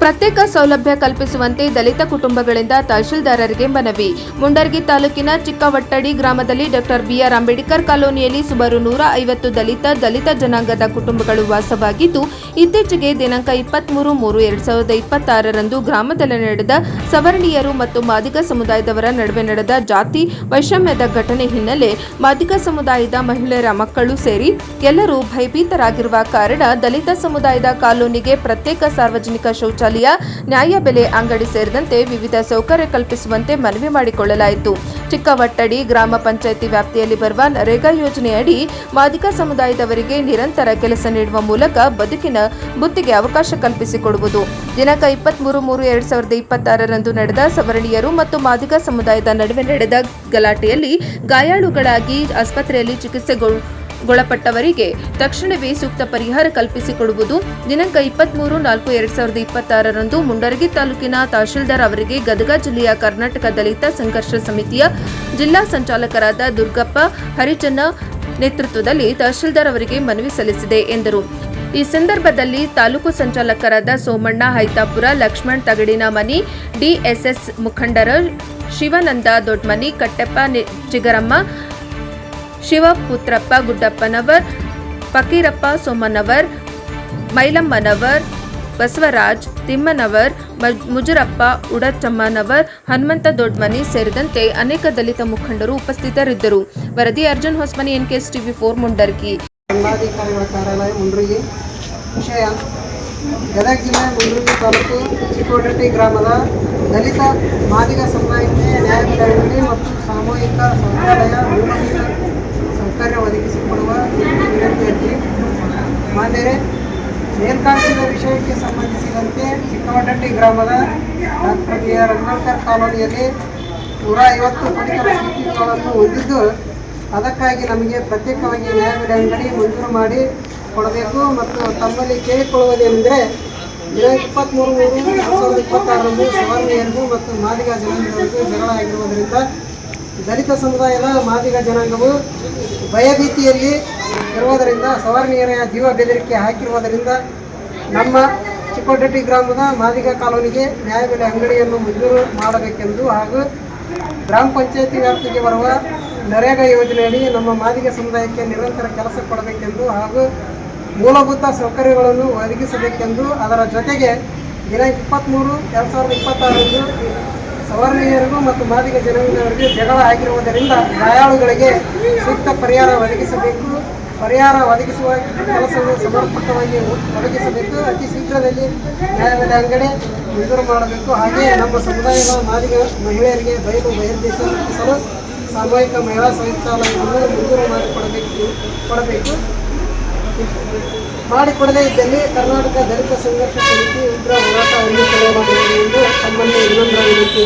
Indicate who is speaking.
Speaker 1: ಪ್ರತ್ಯೇಕ ಸೌಲಭ್ಯ ಕಲ್ಪಿಸುವಂತೆ ದಲಿತ ಕುಟುಂಬಗಳಿಂದ ತಹಶೀಲ್ದಾರರಿಗೆ ಮನವಿ. ಮುಂಡರ್ಗಿ ತಾಲೂಕಿನ ಚಿಕ್ಕವಟ್ಟಡಿ ಗ್ರಾಮದಲ್ಲಿ ಡಾಕ್ಟರ್ ಬಿಆರ್ ಅಂಬೇಡ್ಕರ್ ಕಾಲೋನಿಯಲ್ಲಿ ಸುಮಾರು 150 ದಲಿತ ಜನಾಂಗದ ಕುಟುಂಬಗಳು ವಾಸವಾಗಿದ್ದು, ಇತ್ತೀಚೆಗೆ ದಿನಾಂಕ 23/3/2026 ರಂದು ಗ್ರಾಮದಲ್ಲಿ ನಡೆದ ಸವರ್ಣೀಯರು ಮತ್ತು ಮಾದಿಗ ಸಮುದಾಯದವರ ನಡುವೆ ನಡೆದ ಜಾತಿ ವೈಷಮ್ಯದ ಘಟನೆ ಹಿನ್ನೆಲೆ ಮಾದಿಗ ಸಮುದಾಯದ ಮಹಿಳೆಯರ ಮಕ್ಕಳು ಸೇರಿ ಎಲ್ಲರೂ ಭಯಭೀತರಾಗಿರುವ ಕಾರಣ ದಲಿತ ಸಮುದಾಯದ ಕಾಲೋನಿಗೆ ಪ್ರತ್ಯೇಕ ಸಾರ್ವಜನಿಕ ಶೌಚಾಲಯ, ನ್ಯಾಯಬೆಲೆ ಅಂಗಡಿ ಸೇರಿದಂತೆ ವಿವಿಧ ಸೌಕರ್ಯ ಕಲ್ಪಿಸುವಂತೆ ಮನವಿ ಮಾಡಿಕೊಳ್ಳಲಾಯಿತು. ಚಿಕ್ಕವಟ್ಟಡಿ ಗ್ರಾಮ ಪಂಚಾಯಿತಿ ವ್ಯಾಪ್ತಿಯಲ್ಲಿ ಬರುವ ನರೇಗಾ ಯೋಜನೆಯಡಿ ಮಾದಿಗ ಸಮುದಾಯದವರಿಗೆ ನಿರಂತರ ಕೆಲಸ ನೀಡುವ ಮೂಲಕ ಬದುಕಿನ ಬುತ್ತಿಗೆ ಅವಕಾಶ ಕಲ್ಪಿಸಿಕೊಡುವುದು. ದಿನಾಂಕ 23/3/2026 ರಂದು ನಡೆದ ಸವರ್ಣೀಯರು ಮತ್ತು ಮಾದಿಗ ಸಮುದಾಯದ ನಡುವೆ ನಡೆದ ಗಲಾಟೆಯಲ್ಲಿ ಗಾಯಾಳುಗಳಾಗಿ ಆಸ್ಪತ್ರೆಯಲ್ಲಿ ಚಿಕಿತ್ಸೆಗೊಳಪಟ್ಟವರಿಗೆ ತಕ್ಷಣವೇ ಸೂಕ್ತ ಪರಿಹಾರ ಕಲ್ಪಿಸಿಕೊಡುವುದು. ದಿನಾಂಕ 23/4/2026 ರಂದು ಮುಂಡರಗಿ ತಾಲೂಕಿನ ತಹಶೀಲ್ದಾರ್ ಅವರಿಗೆ ಗದಗ ಜಿಲ್ಲೆಯ ಕರ್ನಾಟಕ ದಲಿತ ಸಂಘರ್ಷ ಸಮಿತಿಯ ಜಿಲ್ಲಾ ಸಂಚಾಲಕರಾದ ದುರ್ಗಪ್ಪ ಹರಿಜನ ನೇತೃತ್ವದಲ್ಲಿ ತಹಶೀಲ್ದಾರ್ ಅವರಿಗೆ ಮನವಿ ಸಲ್ಲಿಸಿದೆ ಎಂದರು. ಈ ಸಂದರ್ಭದಲ್ಲಿ ತಾಲೂಕು ಸಂಚಾಲಕರಾದ ಸೋಮಣ್ಣ ಹೈತಾಪುರ, ಲಕ್ಷ್ಮಣ್ ತಗಡಿನಮನಿ, ಡಿಎಸ್ಎಸ್ ಮುಖಂಡರ ಶಿವಾನಂದ ದೊಡ್ಮನಿ, ಕಟ್ಟೆಪ್ಪ ಚಿಗರಮ್ಮ, ಶಿವಪುತ್ರಪ್ಪ ಗುಡ್ಡಪ್ಪನವರ್, ಫಕೀರಪ್ಪ ಸೋಮನವರ್, ಮೈಲಮ್ಮನವರ್, ಬಸವರಾಜ್ ತಿಮ್ಮನವರ್, ಮುಜರಪ್ಪ ಉಡಚಮ್ಮನವರ್, ಹನುಮಂತ ದೊಡ್ಮನಿ ಸೇರಿದಂತೆ ಅನೇಕ ದಲಿತ ಮುಖಂಡರು ಉಪಸ್ಥಿತರಿದ್ದರು. ವರದಿ ಅರ್ಜುನ್ ಹೊಸ್ಮನಿ, NKS TV4 ಮುಂಡರ್ಗಿ.
Speaker 2: ಜಿಲ್ಲಾಧಿಕಾರಿಗಳ ಕಾರ್ಯಾಲಯ ಮುಂಡ್ರಿಗಿ. ವಿಷಯ: ಗದಗ ಜಿಲ್ಲೆ ಮುಂಡ್ರಿಗಿ ತಾಲೂಕು ಚಿಕ್ಕೋಡಟ್ಟಿ ಗ್ರಾಮದ ದಲಿತ ಮಾದಿಗ ಸಮುದಾಯಕ್ಕೆ ನ್ಯಾಯಬೆಲೆ ಮತ್ತು ಸಾಮೂಹಿಕ ಶೌಚಾಲಯ ಮೂಲಭೂತ ಸೌಕರ್ಯ ಒದಗಿಸಿಕೊಡುವ ವಿನಂತಿಯಲ್ಲಿ ಮಾನ್ಯರೇ, ಮೇಲ್ಕಾಣಿಸಿದ ವಿಷಯಕ್ಕೆ ಸಂಬಂಧಿಸಿದಂತೆ ಚಿಕ್ಕವಟ್ಟಟ್ಟಿ ಗ್ರಾಮದ ಡಾಕ್ಟರ್ ಬಿಆರ್ ಅಂಬೇಡ್ಕರ್ ಕಾಲೋನಿಯಲ್ಲಿ 150 ಪಡಿತರ ಚೀಟಿಗಳನ್ನು ಹೊಂದಿದ್ದು, ಅದಕ್ಕಾಗಿ ನಮಗೆ ಪ್ರತ್ಯೇಕವಾಗಿ ನ್ಯಾಯಬೆಲೆ ಅಂಗಡಿ ಮಂಜೂರು ಮಾಡಿ ಕೊಡಬೇಕು ಮತ್ತು ತಮ್ಮಲ್ಲಿ ಕೇಳಿಕೊಳ್ಳುವುದೇನೆಂದರೆ, ದಿನಾಂಕ 23/3/2026 ರಂದು ಸವರ್ಣೀಯರಿಗೂ ಮತ್ತು ಮಾದಿಗ ಜನಾಂಗದವರಿಗೂ ಜಗಳ ಆಗಿರುವುದರಿಂದ ದಲಿತ ಸಮುದಾಯದ ಮಾದಿಗ ಜನಾಂಗವು ಭಯಭೀತಿಯಲ್ಲಿ ಇರುವುದರಿಂದ ಸವರ್ಣೀಯರ ಜೀವ ಬೆದರಿಕೆ ಹಾಕಿರುವುದರಿಂದ ನಮ್ಮ ಚಿಕ್ಕೋಡಟ್ಟಿ ಗ್ರಾಮದ ಮಾದಿಗ ಕಾಲೋನಿಗೆ ನ್ಯಾಯಬೆಲೆ ಅಂಗಡಿಯನ್ನು ಮಂಜೂರು ಮಾಡಬೇಕೆಂದು ಹಾಗೂ ಗ್ರಾಮ ಪಂಚಾಯಿತಿ ವ್ಯಾಪ್ತಿಗೆ ಬರುವ ನರೇಗಾ ಯೋಜನೆಯಡಿ ನಮ್ಮ ಮಾದಿಗ ಸಮುದಾಯಕ್ಕೆ ನಿರಂತರ ಕೆಲಸ ಕೊಡಬೇಕೆಂದು ಹಾಗೂ ಮೂಲಭೂತ ಸೌಕರ್ಯಗಳನ್ನು ಒದಗಿಸಬೇಕೆಂದು, ಅದರ ಜೊತೆಗೆ ದಿನಾಂಕ 23/2026 ರಂದು ಸವರ್ಣೀಯರಿಗೂ ಮತ್ತು ಮಾದಿಗ ಜನಾಂಗದವರಿಗೆ ಜಗಳ ಆಗಿರುವುದರಿಂದ ಗಾಯಾಳುಗಳಿಗೆ ಸೂಕ್ತ ಪರಿಹಾರ ಒದಗಿಸಬೇಕು. ಪರಿಹಾರ ಒದಗಿಸುವ ಕೆಲಸವನ್ನು ಸಮರ್ಪಕವಾಗಿ ಒದಗಿಸಬೇಕು. ಅತಿ ಶೀಘ್ರದಲ್ಲಿ ನ್ಯಾಯಬೆಲೆ ಅಂಗಡಿ ಮಂಜೂರು ಮಾಡಬೇಕು. ಹಾಗೆಯೇ ನಮ್ಮ ಸಮುದಾಯದ ಮಾದಿಗ ಮಹಿಳೆಯರಿಗೆ ಬಯಲು ಬಹಿರ್ದೇಶಿಸಲು ಸಾಮೂಹಿಕ ಮಹಿಳಾ ಶೌಚಾಲಯವನ್ನು ಮಂಜೂರು ಮಾಡಿಕೊಡದೇ ಇದ್ದಲ್ಲಿ ಕರ್ನಾಟಕ ದಲಿತ ಸಂಘರ್ಷ ಸಮಿತಿ ಉಗ್ರ ಹೋರಾಟ ಹಮ್ಮಿಕೊಳ್ಳಲಾಗುವುದು ಎಂದು ತಮ್ಮಲ್ಲಿ ವಿನಮ್ರ ವಿನಂತಿ.